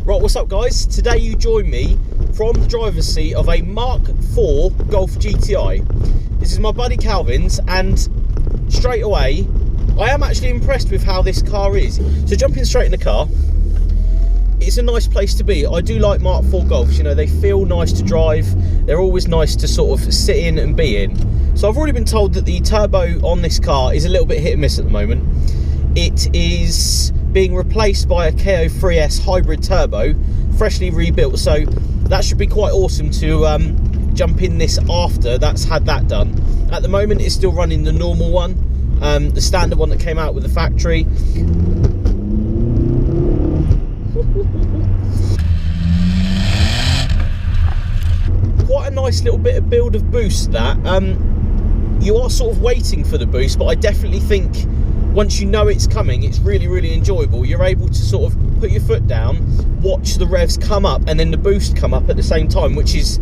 Right, what's up guys? Today you join me from the driver's seat of a Mark 4 Golf Gti. This is my buddy Calvin's, and straight away I am actually impressed with how this car is. So jumping straight in the car, it's a nice place to be. I do like Mark 4 Golfs, you know, they feel nice to drive. They're always nice to sort of sit in and be in. So I've already been told that the turbo on this car is a little bit hit and miss at the moment. It is being replaced by a KO3S hybrid turbo, freshly rebuilt, so that should be quite awesome to jump in this after that's had that done. At the moment it's still running the normal one, the standard one that came out with the factory. Quite a nice little bit of build of boost that. You are sort of waiting for the boost, but I definitely think once you know it's coming, it's really enjoyable. You're able to sort of put your foot down, watch the revs come up, and then the boost come up at the same time, which is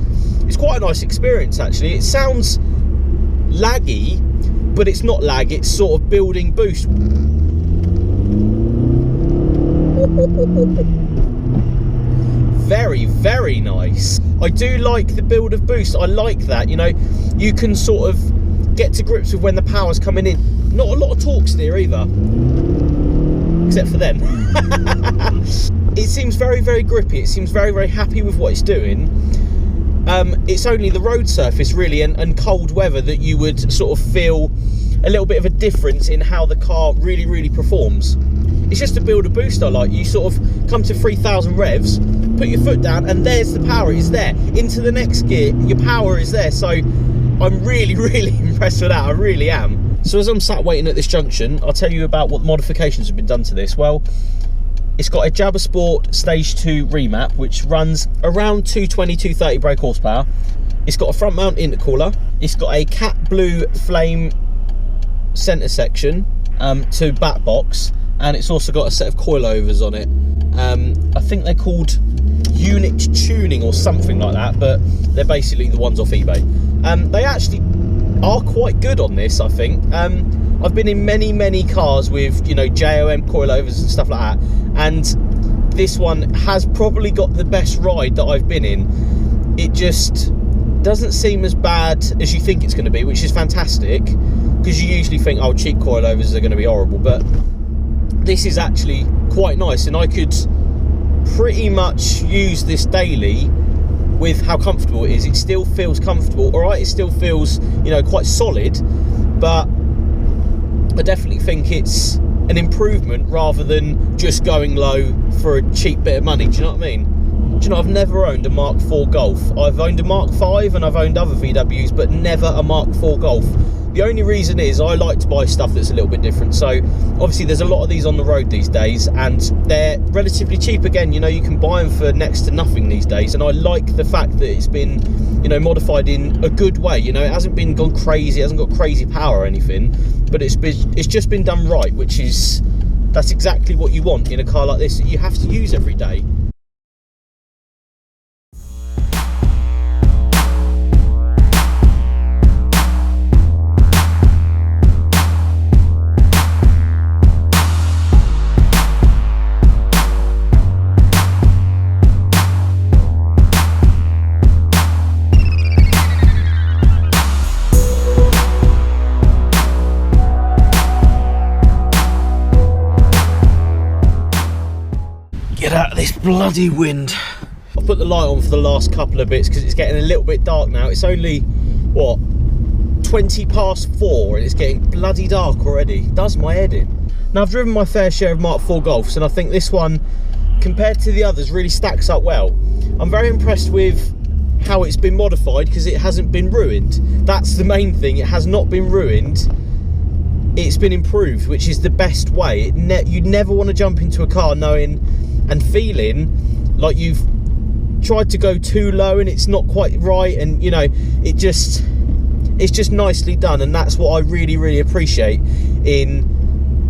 quite a nice experience actually. It sounds laggy, but it's not lag, it's sort of building boost. Very nice. I do like the build of boost. I like that, you know, you can sort of get to grips with when the power's coming in. Not a lot of torque steer either, except for then. It seems very grippy. It seems very happy with what it's doing. It's only the road surface really and cold weather that you would sort of feel a little bit of a difference in how the car really performs. It's just a build a boost I like. You sort of come to 3,000 revs, put your foot down, and there's the power. It's there. Into the next gear, your power is there. So I'm really impressed with that. I really am. So as I'm sat waiting at this junction, I'll tell you about what modifications have been done to this. Well, it's got a Jabbasport Stage 2 remap, which runs around 220-230 brake horsepower. It's got a front mount intercooler. It's got a cat blue flame centre section to back box, and it's also got a set of coilovers on it. I think they're called Unituning or something like that, but they're basically the ones off eBay. They actually are quite good on this, I think. I've been in many cars with, you know, JOM coilovers and stuff like that, and this one has probably got the best ride that I've been in. It just doesn't seem as bad as you think it's going to be, which is fantastic, because you usually think, oh, cheap coilovers are going to be horrible, but this is actually quite nice, and I could pretty much use this daily with how comfortable it is. It still feels comfortable, all right, it still feels, you know, quite solid, but I definitely think it's an improvement rather than just going low for a cheap bit of money. Do you know what I mean? Do you know, I've never owned a Mark 4 Golf. I've owned a Mark 5 and I've owned other VWs, but never a Mark 4 Golf. The only reason is I like to buy stuff that's a little bit different. So obviously there's a lot of these on the road these days, and they're relatively cheap again. You know, you can buy them for next to nothing these days, and I like the fact that it's been, you know, modified in a good way. You know, it hasn't been gone crazy, it hasn't got crazy power or anything, but it's just been done right, which is, that's exactly what you want in a car like this that you have to use every day. Get out of this bloody wind. I've put the light on for the last couple of bits because it's getting a little bit dark now. It's only, what, 4:20 and it's getting bloody dark already. It does my head in. Now, I've driven my fair share of Mark 4 Golfs, and I think this one, compared to the others, really stacks up well. I'm very impressed with how it's been modified because it hasn't been ruined. That's the main thing. It has not been ruined. It's been improved, which is the best way. You'd never want to jump into a car knowing and feeling like you've tried to go too low and it's not quite right, and you know, it's just nicely done, and that's what I really appreciate in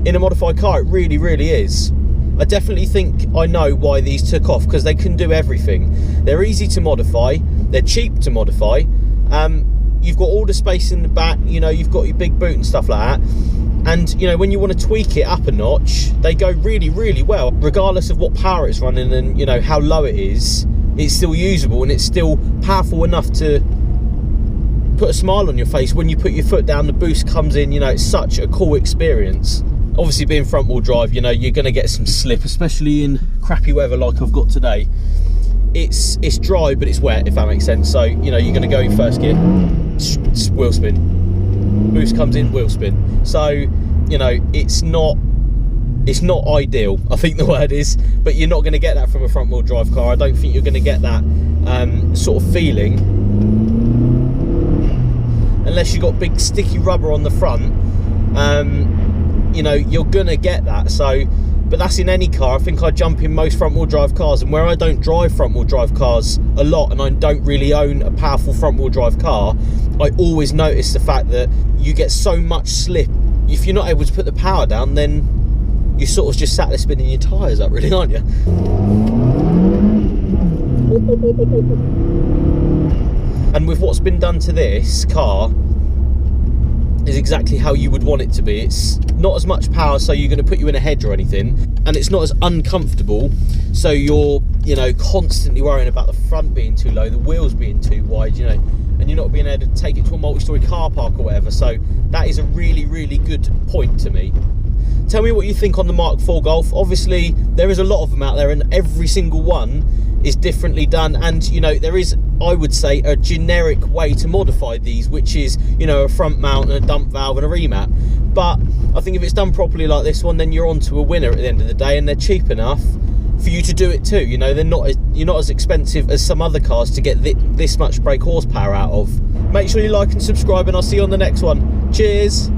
a modified car. It really is. I definitely think I know why these took off, because they can do everything. They're easy to modify, they're cheap to modify, you've got all the space in the back, you know, you've got your big boot and stuff like that, And you know, when you want to tweak it up a notch, they go really, really well, regardless of what power it's running and, you know, how low it is. It's still usable and it's still powerful enough to put a smile on your face when you put your foot down. The boost comes in, you know, it's such a cool experience. Obviously, being front wheel drive, you know, you're going to get some slip, especially in crappy weather like I've got today. It's dry, but it's wet, if that makes sense. So, you know, you're going to go in first gear, wheel spin, boost comes in, wheel spin. So, you know, it's not ideal, I think the word is, but you're not going to get that from a front wheel drive car. I don't think you're going to get that sort of feeling unless you've got big sticky rubber on the front. You know, you're going to get that. So, but that's in any car. I think I jump in most front wheel drive cars, and where I don't drive front wheel drive cars a lot and I don't really own a powerful front wheel drive car, I always notice the fact that you get so much slip. If you're not able to put the power down, then you're sort of just sat there spinning your tyres up, really, aren't you? And with what's been done to this car, is exactly how you would want it to be. It's not as much power, so you're going to put you in a hedge or anything, and it's not as uncomfortable, so you're, you know, constantly worrying about the front being too low, the wheels being too wide, you know, and you're not being able to take it to a multi-storey car park or whatever. So that is a really, really good point to me. Tell me what you think on the Mark IV Golf. Obviously, there is a lot of them out there, and every single one is differently done. And, you know, there is, I would say, a generic way to modify these, which is, you know, a front mount and a dump valve and a remap. But I think if it's done properly like this one, then you're on to a winner at the end of the day, and they're cheap enough for you to do it too. You know, you're not as expensive as some other cars to get this much brake horsepower out of. Make sure you like and subscribe, and I'll see you on the next one. Cheers.